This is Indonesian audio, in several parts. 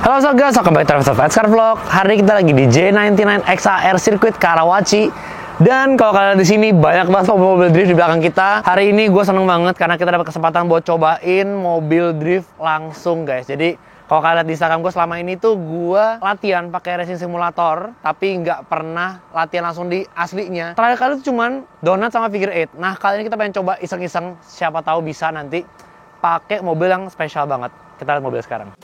Halo Sobat, welcome back to Travis Car Vlog. Hari ini kita lagi di J99 XR Circuit Karawaci. Dan kalau kalian di sini banyak banget mobil drift di belakang kita. Hari ini gue seneng banget karena kita dapat kesempatan buat cobain mobil drift langsung, guys. Jadi kalau kalian lihat di Instagram gue selama ini tuh gue latihan pakai racing simulator, tapi nggak pernah latihan langsung di aslinya. Terakhir kali itu cuman donat sama figure 8. Nah kali ini kita pengen coba iseng-iseng, siapa tahu bisa nanti pakai mobil yang spesial banget. Kita lihat mobil sekarang.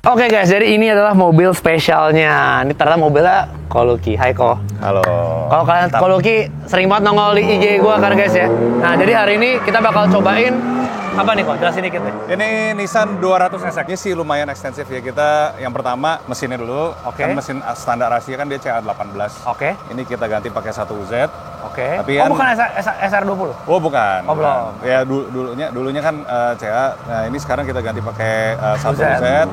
Oke guys, jadi ini adalah mobil spesialnya. Ini ternyata mobilnya Koluki. Hai Ko. Halo. Kalau kalian Koluki sering banget nongol di IG gue kan guys ya. Nah jadi hari ini kita bakal cobain apa nih Ko? Jelasin dikit deh. Ini Nissan 200 SX. Ini sih lumayan ekstensif ya. Kita yang pertama mesinnya dulu. Oke. Kan mesin standar Asia kan dia CA18. Oke. Ini kita ganti pakai 1Z. Oke. Tapi Oh kan, bukan SR20? Oh bukan. Oh belum. Ya dulunya kan CA. Nah ini sekarang kita ganti pakai 1Z.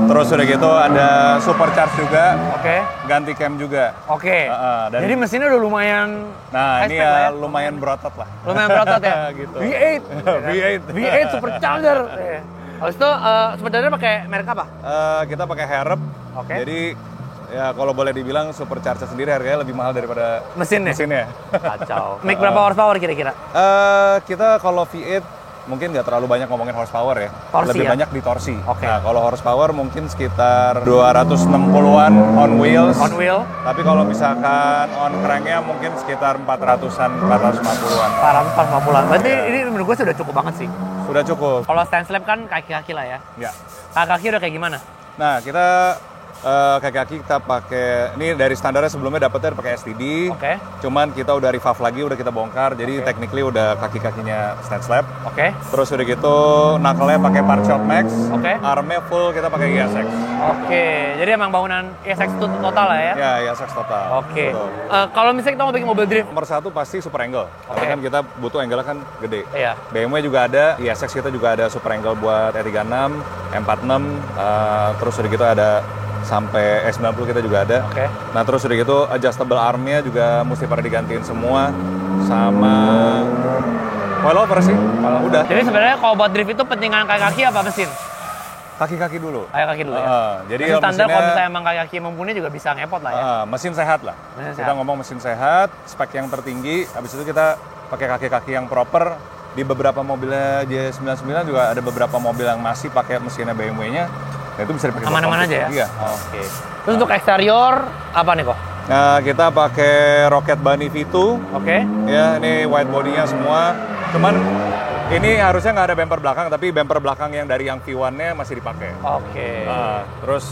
Terus udah gitu ada supercharge juga. Oke. Ganti cam juga. Oke. Jadi mesinnya udah lumayan. Nah ini ya lumayan berotot lah. Lumayan berotot ya. Gitu. V8. V8. V8 supercharger. Habis itu sebenarnya pakai merek apa? Kita pakai Harep. Oke. Jadi ya kalau boleh dibilang supercharger sendiri harganya lebih mahal daripada mesinnya. Kacau. Make berapa horsepower kira-kira? Kita kalau V8 mungkin nggak terlalu banyak ngomongin horsepower ya. Torsi lebih ya? banyak di torsi. Oke. Nah kalau horsepower mungkin sekitar 260-an on wheels. On wheel? Tapi kalau misalkan on cranknya mungkin sekitar 400-an, 450-an. 450-an. Berarti ini menurut gue sudah cukup banget sih. Sudah cukup. Kalau stand slap kan kaki-kaki lah ya. Ya. Kaki-kaki udah kayak gimana? Nah kita kaki-kaki kita pakai, ini dari standarnya sebelumnya dapetnya pakai STD. Oke. Cuman kita udah revalve lagi, udah kita bongkar, jadi technically udah kaki-kakinya stand slap. Oke. Terus udah gitu knuckle-nya pakai Part Shot Max. Oke. Armnya full kita pakai ISX. Oke, jadi emang bangunan ISX itu total lah ya? Ya, ISX total. Oke. Betul. Kalau misalnya kita mau bikin mobil drift? Nomor satu pasti super angle. Oke. Karena kan kita butuh angle kan gede. Iya. BMW juga ada, ISX kita juga ada super angle buat E36, M46, terus udah gitu ada sampai S90 kita juga ada. Oke. Nah terus udah gitu adjustable armnya juga mesti pada digantiin semua, sama coilover sih. Udah. Jadi sebenarnya kalau buat drift itu pentingan kaki-kaki apa mesin? Kaki-kaki dulu. Kaki-kaki dulu ya? Jadi mesin standar mesinnya, kalau misalnya emang kaki-kaki mumpuni juga bisa ngepot lah ya? mesin sehat lah. Mesin Kita sehat. ngomong mesin sehat, spek yang tertinggi, habis itu kita pakai kaki-kaki yang proper. Di beberapa mobilnya J99 juga ada beberapa mobil yang masih pakai mesinnya BMW-nya. Nah itu bisa dipakai Aman-aman aja ya? Iya. Oke. Terus untuk eksterior apa nih kok? Nah kita pakai Rocket Bunny V2. Oke. Ya ini white body-nya semua. Cuman ini harusnya nggak ada bumper belakang, tapi bumper belakang yang dari yang V1-nya masih dipakai. Oke. Terus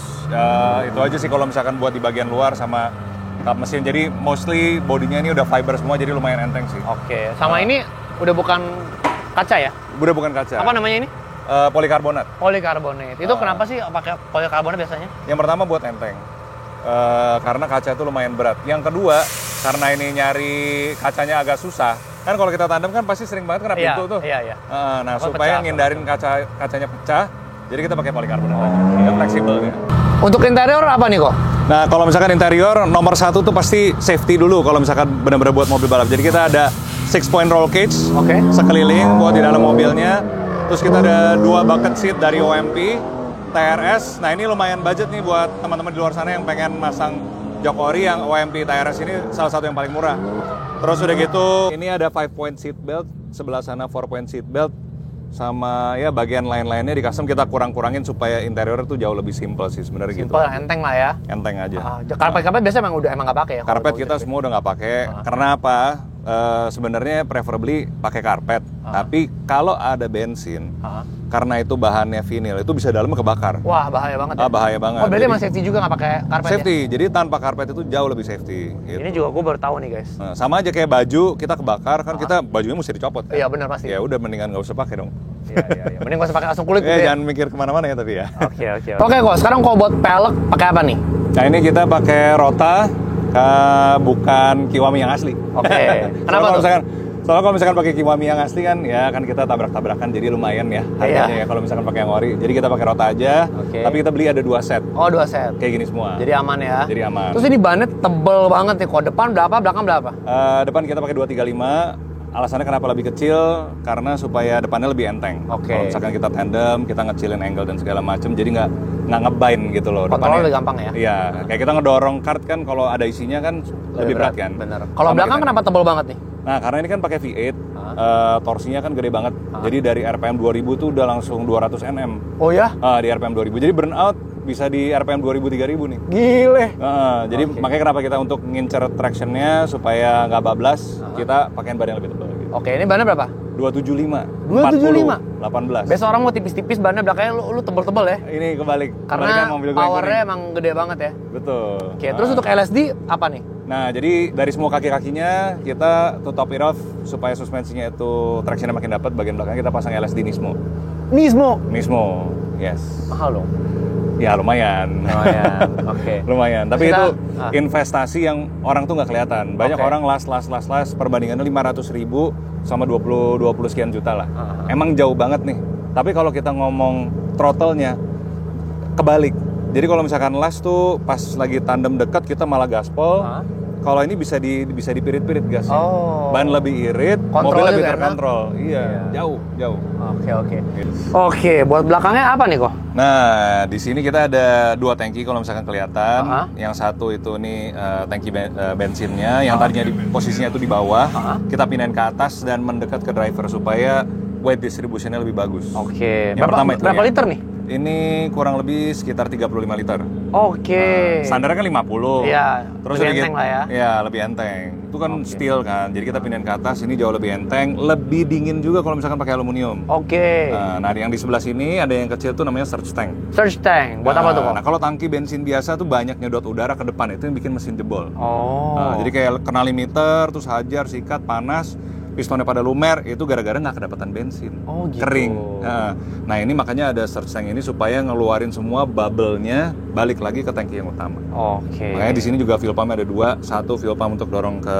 itu aja sih kalau misalkan buat di bagian luar sama kap mesin. Jadi mostly bodinya ini udah fiber semua, jadi lumayan enteng sih. Oke. Sama ini udah bukan kaca ya? Udah bukan kaca. Apa namanya ini? Polikarbonat. Polikarbonat. Itu kenapa sih pakai polikarbonat biasanya? Yang pertama buat enteng. Karena kaca itu lumayan berat. Yang kedua, karena ini nyari kacanya agak susah. Kan kalau kita tandem kan pasti sering banget kena pintu tuh. Iya. Nah, Apa supaya pecah, ngindarin kacanya pecah, jadi kita pakai polikarbonat aja. Dia fleksibel ya. Untuk interior apa nih kok? Nah, kalau misalkan interior, nomor satu tuh pasti safety dulu kalau misalkan benar-benar buat mobil balap. Jadi kita ada 6-point roll cage Oke. sekeliling buat di dalam mobilnya. Terus kita ada 2 bucket seat dari OMP, TRS. Nah, ini lumayan budget nih buat teman-teman di luar sana yang pengen masang jok ori yang OMP TRS ini salah satu yang paling murah. Terus udah gitu, ini ada 5-point seat belt, sebelah sana 4-point seat belt. Sama ya bagian lain-lainnya di custom kita kurang-kurangin supaya interior tuh jauh lebih simple sih sebenarnya gitu. Simple, enteng lah ya. Enteng aja. Karpet biasanya emang nggak pakai ya? Karpet kita semua udah nggak pakai. Karena apa? Sebenarnya preferably pakai karpet. Tapi kalau ada bensin, karena itu bahannya vinil, itu bisa dalamnya kebakar. Wah bahaya banget ya? Bahaya banget. Oh berarti emang safety juga nggak pakai karpet Safety, ya? jadi tanpa karpet itu jauh lebih safety. Gitu. Ini juga gue baru tahu nih guys. Nah, sama aja kayak baju, kita kebakar, kan kita bajunya mesti dicopot. Kan? Iya benar pasti. Ya udah mendingan nggak usah pakai dong. Iya. Mending gak usah pakai langsung kulit gitu ya? Jangan mikir kemana-mana ya tapi ya. Oke kok, sekarang kalau buat pelek pakai apa nih? Nah ini kita pakai Rota, bukan Kiwami yang asli. Oke. Kenapa kalau tuh? misalkan Soalnya kalau misalkan pakai Kiwami yang asli kan, ya kan kita tabrak-tabrakan jadi lumayan ya harganya ya kalau misalkan pakai yang ori. Jadi kita pakai Rota aja, tapi kita beli ada 2 set. Oh, 2 set. Kayak gini semua. Jadi aman ya. Jadi aman. Terus ini bannya tebel banget nih. Kok depan berapa, belakang berapa? Depan kita pakai 235. Alasannya kenapa lebih kecil? Karena supaya depannya lebih enteng. Kalau misalkan kita tandem, kita ngecilin angle dan segala macem, jadi nggak ngebind gitu loh. Kontrolnya lebih gampang ya? Iya, kayak kita ngedorong kart kan kalau ada isinya kan lebih berat kan? Bener. Kalau belakang kenapa tebel banget nih? Nah, karena ini kan pakai V8, torsinya kan gede banget. Jadi dari RPM 2000 tuh udah langsung 200 Nm. Oh ya? Di RPM 2000. Jadi burnout bisa di RPM 2000 3000 nih. Gile. Jadi makanya kenapa kita untuk ngincer tractionnya supaya nggak bablas, kita pakein ban yang lebih tebal gitu. Oke, ini bannya berapa? 275. 275. 18. Biasa orang mau tipis-tipis bannya, belakangnya lu tebel-tebel ya. Ini kebalik. Karena powernya emang gede banget ya. Betul. Oke, terus untuk LSD apa nih? Nah, jadi dari semua kaki-kakinya kita to top it off supaya suspensinya itu tractionnya makin dapat. Bagian belakang kita pasang LSD Nismo. Nismo, yes. Mahal dong. Ya lumayan. Oke. Lumayan. Tapi itu investasi yang orang tuh nggak kelihatan. Banyak orang las perbandingannya 500.000 sama 20 sekian juta lah. Emang jauh banget nih. Tapi kalau kita ngomong throttle-nya kebalik. Jadi kalau misalkan las tuh pas lagi tandem dekat kita malah gaspol. Kalau ini bisa dipirit-pirit gasnya. Ban lebih irit, mobil lebih terkontrol. Iya, jauh. Oke. Oke, buat belakangnya apa nih kok? Nah, di sini kita ada 2 tangki kalau misalkan kelihatan. Yang satu itu nih tangki bensinnya, yang tadinya posisinya itu di bawah. Kita pindahin ke atas dan mendekat ke driver supaya weight distribution-nya lebih bagus. Oke. Yang pertama itu berapa ya. liter nih? Ini kurang lebih sekitar 35 liter. Oke. Standarnya kan 50. Iya. Terus lebih enteng lah ya. Iya, lebih enteng. Itu kan steel kan. Jadi kita pindahin ke atas, ini jauh lebih enteng, lebih dingin juga kalau misalkan pakai aluminium. Oke. Nah, yang di sebelah sini ada yang kecil tuh namanya surge tank. Surge tank. Buat apa tuh kok? Nah, kalau tangki bensin biasa tuh banyak nyedot udara ke depan, itu yang bikin mesin jebol. Jadi kayak kena limiter, terus hajar, sikat, panas, pistonnya pada lumer, itu gara-gara nggak kedapatan bensin. Gitu. Kering. Nah, ini makanya ada surge tank ini supaya ngeluarin semua bubble-nya balik lagi ke tangki yang utama. Makanya di sini juga fuel pump ada 2, satu fuel pump untuk dorong ke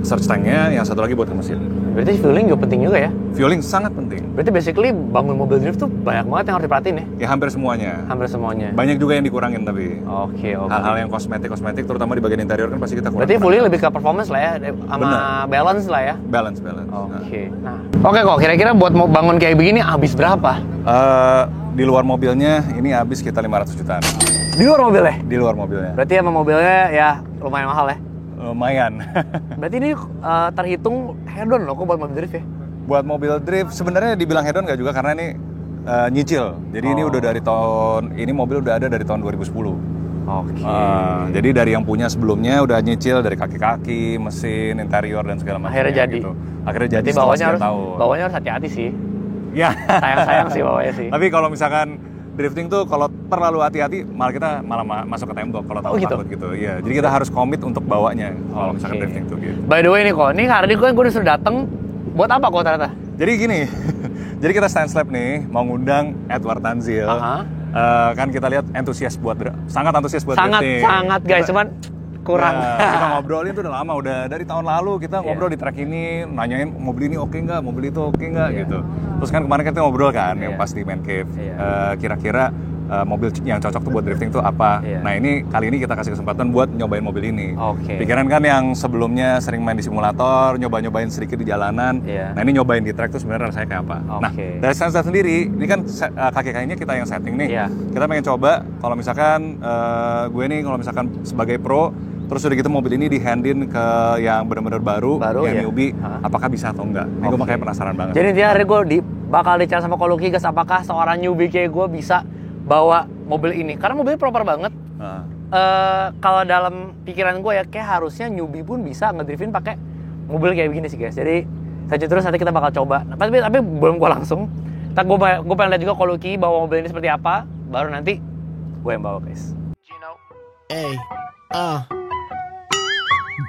surge tanknya, yang satu lagi buat ke mesin. Berarti fueling juga penting juga ya? Fueling sangat penting. Berarti basically bangun mobil drift tuh banyak banget yang harus diperhatiin ya? Ya hampir semuanya. Banyak juga yang dikurangin tapi. Oke. Hal-hal yang kosmetik terutama di bagian interior kan pasti kita kurang. Berarti fueling lebih ke performance lah ya, sama balance lah ya? Balance. Oke. Oke kok, kira-kira buat mau bangun kayak begini habis berapa? Di luar mobilnya ini habis kita 500 jutaan. Di luar mobilnya? Di luar mobilnya. Berarti emang mobilnya ya lumayan mahal ya? Lumayan. Berarti ini terhitung hedon loh kok buat mobil drift ya? Buat mobil drift sebenarnya dibilang hedon nggak juga karena ini nyicil. Jadi ini udah dari ini mobil udah ada dari tahun 2010. Jadi dari yang punya sebelumnya udah nyicil dari kaki-kaki, mesin, interior dan segala macam. Akhirnya jadi. Gitu. Akhirnya jadi. Jadi bawahnya harus hati-hati sih. Ya. Sayang sih bawahnya sih. Tapi kalau misalkan drifting tuh kalau terlalu hati-hati malah masuk ke tembok kalau takut gitu. Iya. Jadi kita harus komit untuk bawanya kalau misalkan drifting tuh gitu. By the way nih kok, ini hari ini gue udah sudah dateng buat apa kok ternyata? Jadi gini. Jadi kita stand slap nih mau ngundang Edward Tanzil. Kan kita lihat sangat antusias buat drifting. Sangat guys, cuman kurang. Kita ngobrolin tuh udah lama, udah dari tahun lalu kita ngobrol di track ini, nanyain mobil ini oke nggak, mobil itu oke nggak gitu. Terus kan kemarin kita ngobrol kan, yang pas di Man Cave, kira-kira mobil yang cocok tuh buat drifting tuh apa. Nah ini kali ini kita kasih kesempatan buat nyobain mobil ini. Pikiran kan yang sebelumnya sering main di simulator, nyobain sedikit di jalanan. Nah ini nyobain di track tuh sebenarnya rasanya kayak apa. Nah dari stand sendiri, ini kan kaki-kakinya kita yang setting nih. Kita pengen coba kalau misalkan gue nih kalau misalkan sebagai pro, terus udah gitu mobil ini di-handin ke yang benar-benar baru yang newbie, apakah bisa atau enggak? Ini gue makanya penasaran banget. Jadi dia hari gue bakal dicari sama Koluki guys, apakah seorang newbie kayak gue bisa bawa mobil ini? Karena mobilnya proper banget. Kalau dalam pikiran gue ya, kayak harusnya newbie pun bisa ngedriftin pakai mobil kayak begini sih guys. Jadi saja terus nanti kita bakal coba. Tapi belum gue langsung. Ntar gue pengen lihat juga Koluki bawa mobil ini seperti apa. Baru nanti gue yang bawa guys.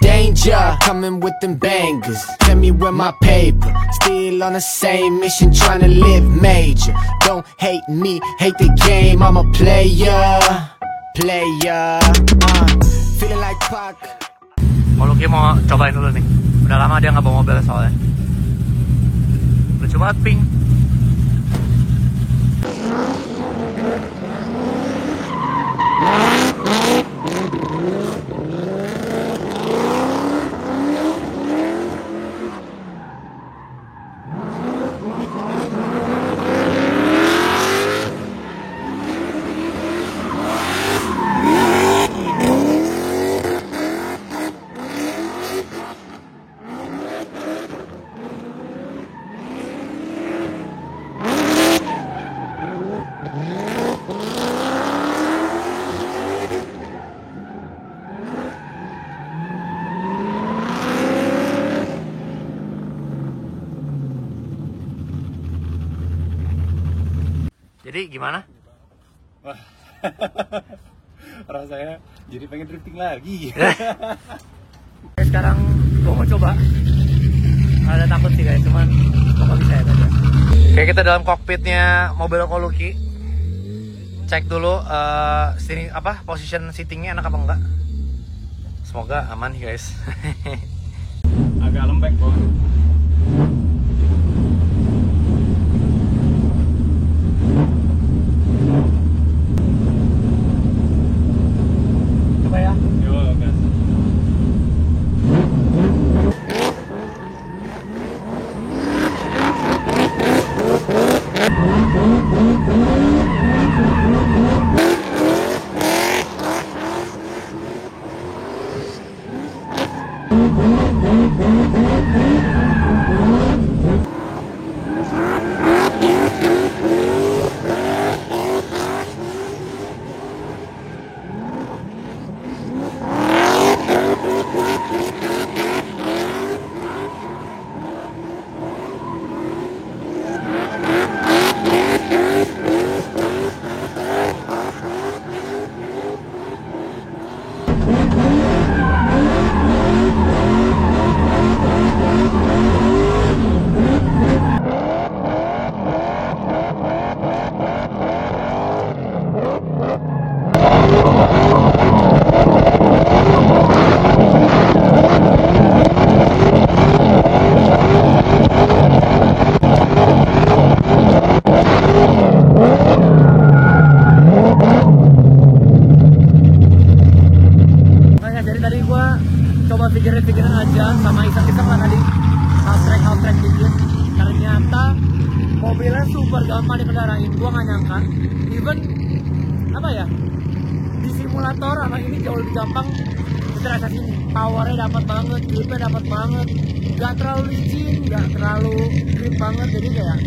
Danger, coming with them bangers. Tell me where my paper. Still on the same mission, trying to live major. Don't hate me, hate the game. I'm a player. Feeling like Pac. Koluki mau cobain dulu nih. Udah lama dia nggak bawa mobil soalnya. Lucu banget Pink. Jadi gimana? Wah, rasanya jadi pengen drifting lagi. Sekarang gue mau coba. Ada takut sih guys, cuman bakal bisa ya tadi. Oke, kita dalam kokpitnya mobil Koluki. Cek dulu sini apa position seatingnya enak apa enggak. Semoga aman guys. Agak lembek kok. Coba ya. Yo, gas. pikiran aja sama iseng-iseng lah tadi half track dikit. Ternyata mobilnya super gampang dikendarain, gua nggak nyangka. Even apa ya, di simulator sama ini jauh lebih gampang. Terasa sini powernya dapat banget, gripnya dapat banget, nggak terlalu licin, nggak terlalu grip banget, jadi kayak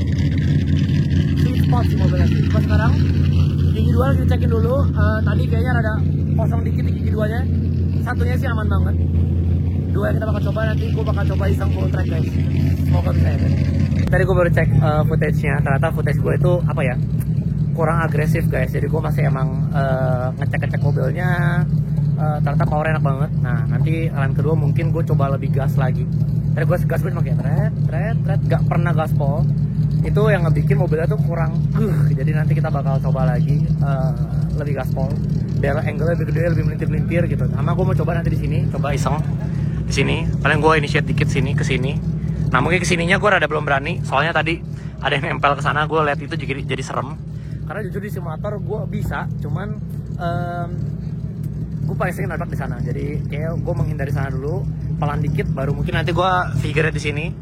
sweet spot sih mobilnya. Pas sekarang gigi dua kita cekin dulu. Tadi kayaknya rada kosong dikit di gigi duanya, satunya sih aman banget. Dua yang kita bakal coba, nanti gue bakal coba iseng full track guys, semoga bisa ya. Tadi gue baru cek footage-nya, ternyata footage gue itu apa ya, kurang agresif guys. Jadi gue masih emang ngecek mobilnya, ternyata power enak banget. Nah nanti run kedua mungkin gue coba lebih gas lagi. Tadi gue gas cuma kayak tret, gak pernah gaspol. Itu yang ngebikin mobilnya tuh kurang jadi nanti kita bakal coba lagi lebih gaspol biar angle lebih gede, lebih melintir-melintir gitu. Sama gue mau coba nanti di sini, coba iseng di sini. Paling gue initiate dikit sini ke sini. Nah mungkin kesininya gue rada belum berani, soalnya tadi ada yang nempel ke sana. Gue lihat itu jadi serem. Karena jujur di simulator gue bisa, cuman gue paling sering nabrak di sana. Jadi kayak gue menghindari sana dulu, pelan dikit, baru mungkin nanti gue figure di sini,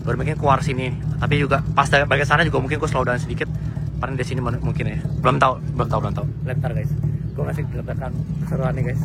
baru mungkin keluar sini. Tapi juga pas bagian sana juga mungkin gue slow down sedikit. Paling di sini mungkin ya. Belum tahu. Bentar guys, gue masih deg-degan keseruan nih guys.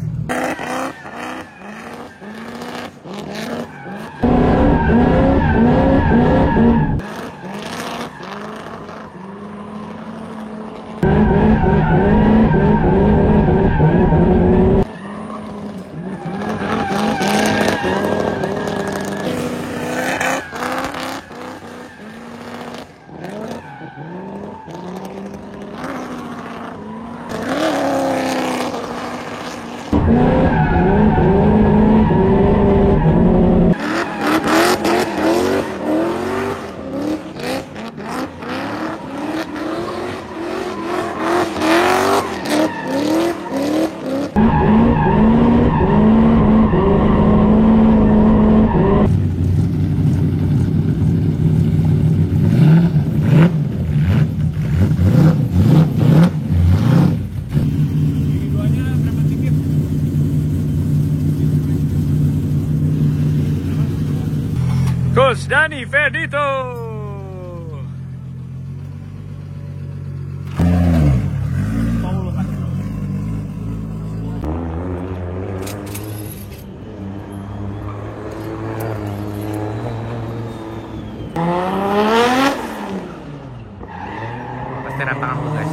Coach Dani Ferdito. Pasti rem tangan dulu guys.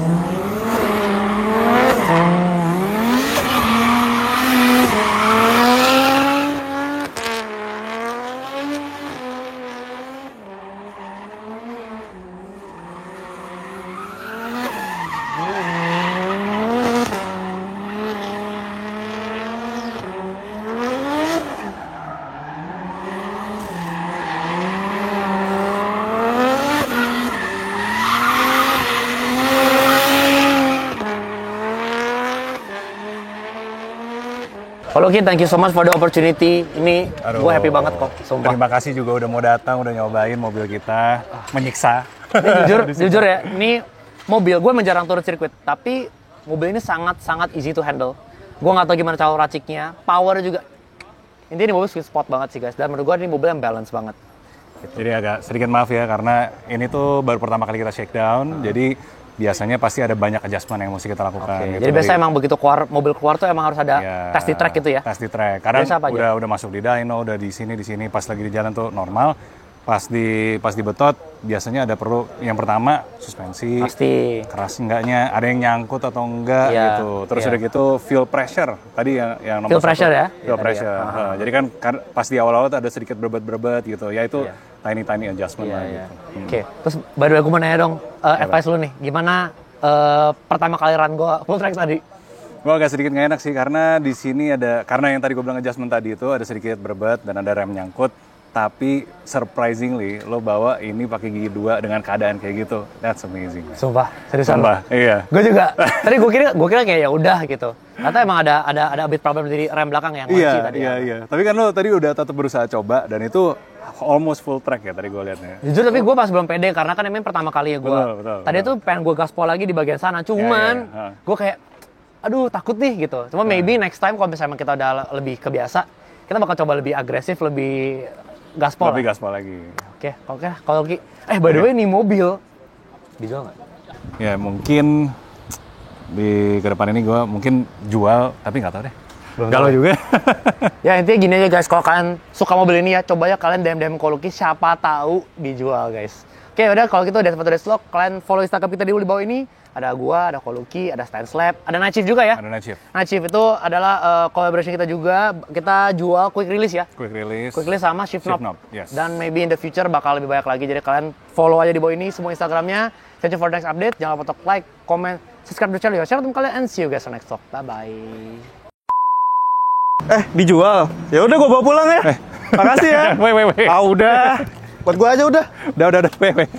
Kalau Ki, thank you so much for the opportunity. Ini gue happy banget kok, sumpah. Terima kasih juga udah mau datang, udah nyobain mobil kita, menyiksa. Jujur ya, ini mobil gue jarang turun sirkuit, tapi mobil ini sangat easy to handle. Gue nggak tahu gimana cara raciknya, power juga. Intinya ini mobil sweet spot banget sih guys, dan menurut gue ini mobil yang balance banget. Gitu. Jadi agak sedikit maaf ya, karena ini tuh baru pertama kali kita shakedown, jadi biasanya pasti ada banyak adjustment yang mesti kita lakukan. Okay. Gitu. Jadi biasanya emang begitu keluar mobil keluar tuh emang harus ada test di track gitu ya? Test di track. Kadang udah masuk di dyno, udah di sini, pas lagi di jalan tuh normal. Pas di betot biasanya ada perlu yang pertama suspensi. Pasti. Keras enggaknya, ada yang nyangkut atau enggak gitu. Terus udah gitu fuel pressure. Tadi yang nomor fuel pressure ya? Fuel pressure. Jadi kan pas di awal-awal tuh ada sedikit berbet gitu. Ya itu tiny adjustment lah gitu. Oke. Terus baru aku mau nanya dong, advice lu nih, gimana pertama kali run gue full track tadi? Gue agak sedikit nggak enak sih, karena di sini ada, karena yang tadi gue bilang adjustment tadi itu ada sedikit berbet dan ada rem nyangkut. Tapi surprisingly lo bawa ini pakai gigi 2 dengan keadaan kayak gitu. That's amazing. Sumpah, seriusan. Sumpah, iya. Gue juga. Tadi gue kira kayak ya udah gitu. Ternyata emang ada bit problem di rem belakang yang kunci tadi. Iya. Tapi kan lo tadi udah tetap berusaha coba dan itu almost full track ya tadi gue liatnya. Jujur tapi gue pas belum pede karena kan emang pertama kali ya gue. Tadi tuh pengen gue gaspol lagi di bagian sana. Cuman gue kayak aduh takut nih gitu. Cuma maybe next time kalau misalnya kita udah lebih kebiasa, kita bakal coba lebih agresif, lebih gaspol. Lebih gaspol lagi. Oke. Kalau Ki, by the way nih mobil dijual nggak? Ya mungkin di kedepan ini gue mungkin jual, tapi nggak tahu deh. Galau juga. Ya intinya gini aja guys, kalau kalian suka mobil ini ya, coba ya kalian DM Koluki, siapa tahu dijual guys. Oke udah, kalau gitu dari Sepatu Deslok, kalian follow Instagram kita dulu di bawah ini. Ada gua, ada Koluki, ada Stanslab, ada Night Shift juga ya. Ada Night Shift. Night Shift itu adalah collaboration kita juga. Kita jual quick release ya. Quick release sama Shift Knob. Yes. Dan maybe in the future bakal lebih banyak lagi. Jadi kalian follow aja di bawah ini semua Instagramnya. Thank you for the next update. Jangan lupa untuk like, comment, subscribe to channel. Share teman kalian and see you guys on next talk. Bye bye. Dijual. Ya udah gua bawa pulang ya. Makasih ya. Wait. Udah. Buat gua aja udah. Udah. Wait.